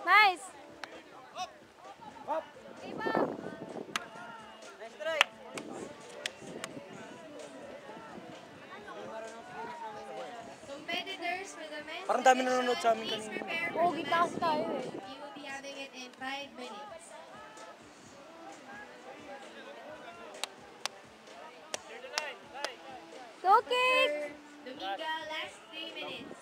Nice! Up! Nice try! Competitors for the men's Parang dami division, nanonood sa amin please kanina. prepare for Pogi the taas men's tayo team. eh. You will be having it in 5 minutes. Go kick! Dominga, last 3 minutes.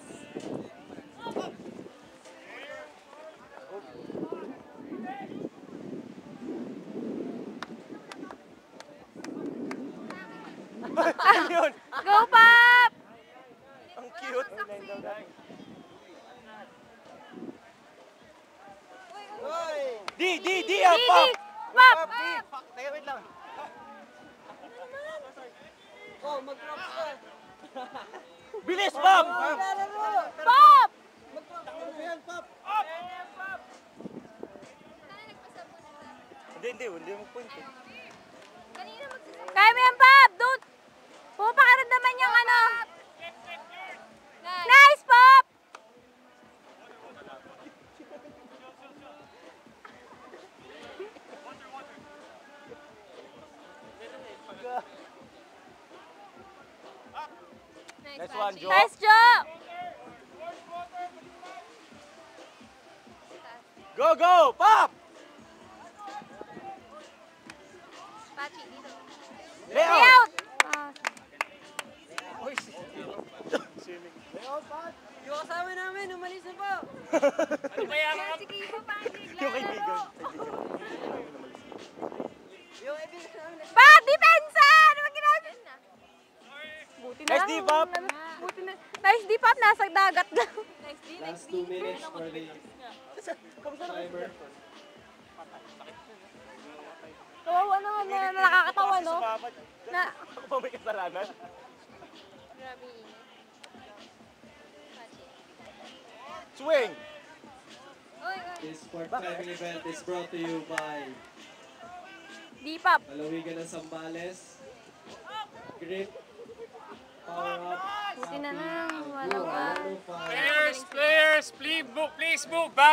Ano yun? Go, Pop! Ang cute. Di, ah, Pop! Pop! Fuck, teka, wait lang. Oh, mag-drop ka. Bilis, Pop! Pop! Hindi mo point eh. Kaya mo yan, Pop! Don't! Pupakiramdaman yung ano. Nice, Pop! Nice one, Joe. Nice, Joe! Go, Pop! Lay Lay out! out! Ah. Uy, swimming. Yung kasama namin, umalis na po. Ano ba yan? Yung kaibigan. Yung kaibigan namin. Pop! Depensa! Ano ba ginagawa? Buti na Nice lang. D, Pop. Buti na. Nice D, Pop. Nasa dagat lang. Last 2 minutes for the timer. Kawawa naman na nakakatawa, no? Na, Ako pa may kasalanan. Swing! This sport climbing event is brought to you by D, Pop. Lalawigan ng Zambales, Grip, Power Up, Buti na lang. Happy, Walang and ka. Blue, 105. Players, please move back.